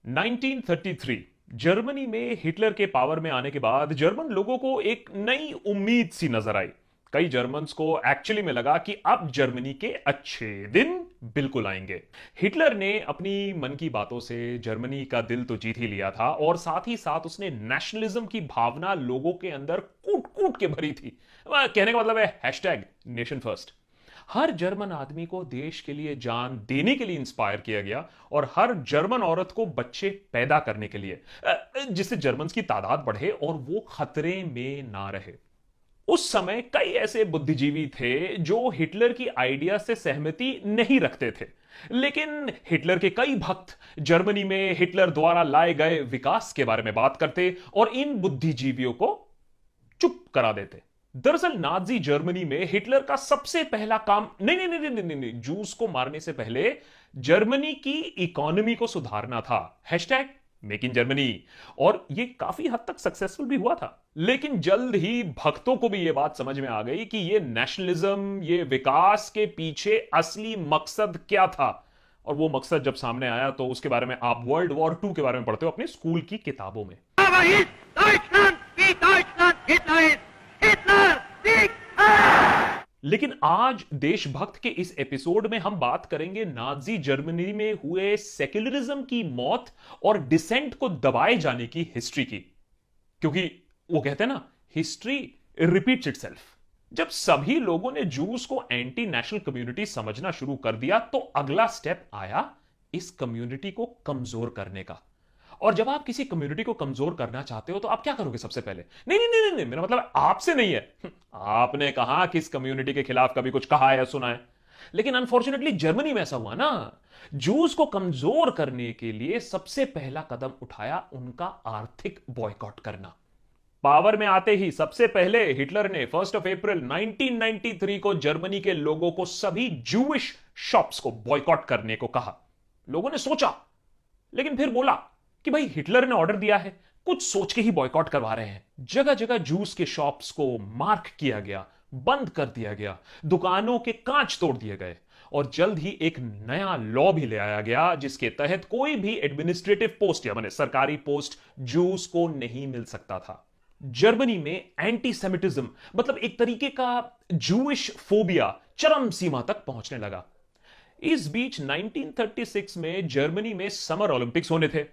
1933 Germany में Hitler के power में आने के बाद जर्मन लोगों को एक नई उम्मीद सी नजर आई। कई जर्मन्स को एक्चुअली में लगा कि अब जर्मनी के अच्छे दिन बिल्कुल आएंगे। हिटलर ने अपनी मन की बातों से जर्मनी का दिल तो जीत ही लिया था और साथ ही साथ उसने नेशनलिज्म की भावना लोगों के अंदर कूट कूट के भरी थी। कहने का मतलब है हैशटैग नेशन फर्स्ट। हर जर्मन आदमी को देश के लिए जान देने के लिए इंस्पायर किया गया और हर जर्मन औरत को बच्चे पैदा करने के लिए, जिससे जर्मन की तादाद बढ़े और वो खतरे में ना रहे। उस समय कई ऐसे बुद्धिजीवी थे जो हिटलर की आइडिया से सहमति नहीं रखते थे, लेकिन हिटलर के कई भक्त जर्मनी में हिटलर द्वारा लाए गए विकास के बारे में बात करते और इन बुद्धिजीवियों को चुप करा देते। दरअसल नाजी जर्मनी में हिटलर का सबसे पहला काम नहीं नहीं नहीं नहीं नहीं, नहीं जूस को मारने से पहले जर्मनी की इकोनॉमी को सुधारना था। Hashtag make in Germany. और यह काफी हद तक सक्सेसफुल भी हुआ था, लेकिन जल्द ही भक्तों को भी यह बात समझ में आ गई कि यह नेशनलिज्म, यह विकास के पीछे असली मकसद क्या था। और वो मकसद जब सामने आया तो उसके बारे में आप वर्ल्ड वॉर टू के बारे में पढ़ते हो अपने स्कूल की किताबों में। लेकिन आज देशभक्त के इस एपिसोड में हम बात करेंगे नाजी जर्मनी में हुए सेक्युलरिज्म की मौत और डिसेंट को दबाए जाने की हिस्ट्री की। क्योंकि वो कहते हैं ना, हिस्ट्री रिपीट्स इटसेल्फ। जब सभी लोगों ने जूस को एंटी नेशनल कम्युनिटी समझना शुरू कर दिया तो अगला स्टेप आया इस कम्युनिटी को कमजोर करने का। और जब आप किसी कम्युनिटी को कमजोर करना चाहते हो तो आप क्या करोगे सबसे पहले? नहीं नहीं नहीं नहीं, मेरा मतलब आपसे नहीं है। आपने कहा कि इस कम्युनिटी के खिलाफ कभी कुछ कहा है या सुना है, लेकिन अनफॉर्चुनेटली जर्मनी में ऐसा हुआ ना। जूस को कमजोर करने के लिए सबसे पहला कदम उठाया उनका आर्थिक बॉयकॉट करना। पावर में आते ही सबसे पहले हिटलर ने 1 अप्रैल 1993 को जर्मनी के लोगों को सभी जूइश शॉप्स को बॉयकॉट करने को कहा। लोगों ने सोचा, लेकिन फिर बोला कि भाई हिटलर ने ऑर्डर दिया है, कुछ सोच के ही बॉयकॉट करवा रहे हैं। जगह जगह जूस के शॉप्स को मार्क किया गया, बंद कर दिया गया, दुकानों के कांच तोड़ दिए गए और जल्द ही एक नया लॉ भी ले आया गया जिसके तहत कोई भी एडमिनिस्ट्रेटिव पोस्ट या माने सरकारी पोस्ट जूस को नहीं मिल सकता था। जर्मनी में एंटी सेमिटिज्म मतलब एक तरीके का जूइश फोबिया चरम सीमा तक पहुंचने लगा। इस बीच 1936 में जर्मनी में समर ओलंपिक्स होने थे।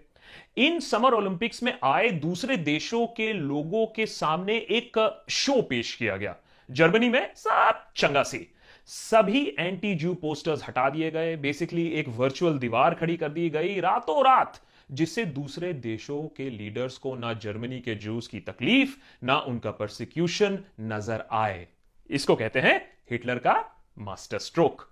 इन समर ओलंपिक्स में आए दूसरे देशों के लोगों के सामने एक शो पेश किया गया। जर्मनी में सब चंगा सी, सभी एंटी जू पोस्टर्स हटा दिए गए। बेसिकली एक वर्चुअल दीवार खड़ी कर दी गई रातों रात, जिससे दूसरे देशों के लीडर्स को ना जर्मनी के जूस की तकलीफ ना उनका परसिक्यूशन नजर आए। इसको कहते हैं हिटलर का मास्टर स्ट्रोक।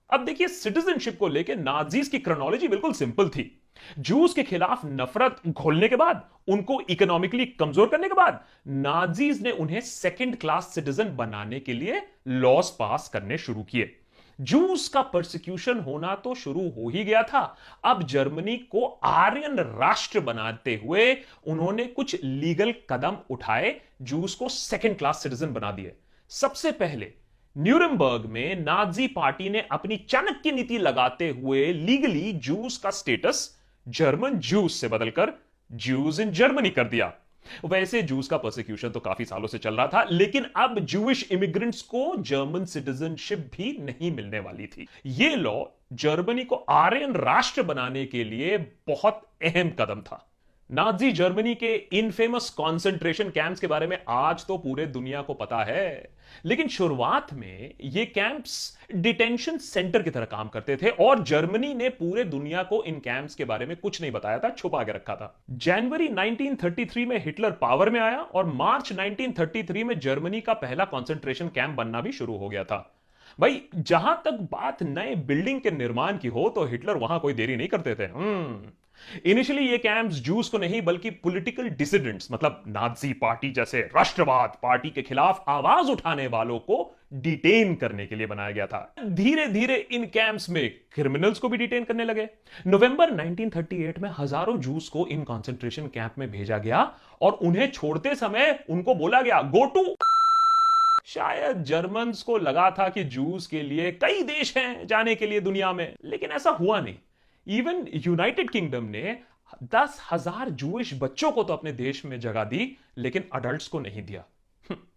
अब देखिए, सिटीजनशिप को लेकर नाजीज की क्रोनोलॉजी बिल्कुल सिंपल थी। जूस के खिलाफ नफरत घोलने के बाद, उनको इकोनॉमिकली कमजोर करने के बाद, नाजीज ने उन्हें सेकंड क्लास सिटीजन बनाने के लिए लॉज पास करने शुरू किए। जूस का परसिक्यूशन होना तो शुरू हो ही गया था। अब जर्मनी को आर्यन राष्ट्र बनाते हुए उन्होंने कुछ लीगल कदम उठाए, जूस को सेकंड क्लास सिटीजन बना दिए। सबसे पहले न्यूरमबर्ग में नाजी पार्टी ने अपनी चाणक्य नीति लगाते हुए लीगली जूस का स्टेटस जर्मन जूस से बदलकर जूस इन जर्मनी कर दिया। वैसे जूस का परसिक्यूशन तो काफी सालों से चल रहा था, लेकिन अब जूइश इमिग्रेंट्स को जर्मन सिटीजनशिप भी नहीं मिलने वाली थी। यह लॉ जर्मनी को आर्यन राष्ट्र बनाने के लिए बहुत अहम कदम था। नाजी जर्मनी के इनफेमस कॉन्सेंट्रेशन कैंप्स के बारे में आज तो पूरे दुनिया को पता है, लेकिन शुरुआत में ये कैंप्स डिटेंशन सेंटर की तरह काम करते थे और जर्मनी ने पूरे दुनिया को इन कैंप्स के बारे में कुछ नहीं बताया था, छुपा के रखा था। जनवरी 1933 में हिटलर पावर में आया और मार्च 1933 में जर्मनी का पहला कॉन्सेंट्रेशन कैंप बनना भी शुरू हो गया था। भाई, जहां तक बात नए बिल्डिंग के निर्माण की हो तो हिटलर वहां कोई देरी नहीं करते थे। इनिशियली ये कैंप्स जूस को नहीं बल्कि पॉलिटिकल डिसिडेंट्स मतलब नाजी पार्टी जैसे राष्ट्रवाद पार्टी के खिलाफ आवाज उठाने वालों को डिटेन करने के लिए बनाया गया था। धीरे धीरे इन कैंप्स में क्रिमिनल्स को भी डिटेन करने लगे। नवंबर 1938 में हजारों जूस को इन कॉन्सेंट्रेशन कैंप में भेजा गया और उन्हें छोड़ते समय उनको बोला गया गो टू। शायद जर्मन्स को लगा था कि जूस के लिए कई देश हैं जाने के लिए दुनिया में, लेकिन ऐसा हुआ नहीं। इवन यूनाइटेड किंगडम ने 10,000 जूइश बच्चों को तो अपने देश में जगह दी, लेकिन अडल्ट्स को नहीं दिया।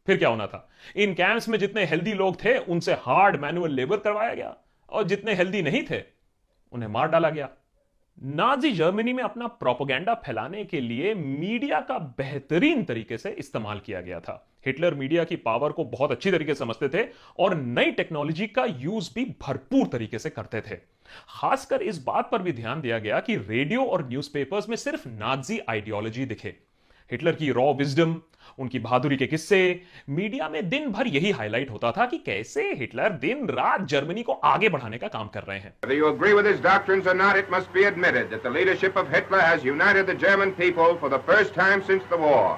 फिर क्या होना था? इन कैंप्स में जितने हेल्दी लोग थे उनसे हार्ड मैनुअल लेबर करवाया गया, और जितने हेल्दी नहीं थे उन्हें मार डाला गया। नाजी जर्मनी में अपना प्रोपेगेंडा फैलाने के लिए मीडिया का बेहतरीन तरीके से इस्तेमाल किया गया था। हिटलर मीडिया की पावर को बहुत अच्छी तरीके से समझते थे और नई टेक्नोलॉजी का यूज भी भरपूर तरीके से करते थे। खासकर इस बात पर भी ध्यान दिया गया कि रेडियो और न्यूज़पेपर्स में सिर्फ नाजी आइडियोलॉजी दिखे। हिटलर की रॉ विजडम, उनकी बहादुरी के किस्से, मीडिया में दिन भर यही हाईलाइट होता था कि कैसे हिटलर दिन रात जर्मनी को आगे बढ़ाने का काम कर रहे हैं। Whether you agree with his doctrines or not, it must be admitted that the leadership of Hitler has united the German people for the first time since the war.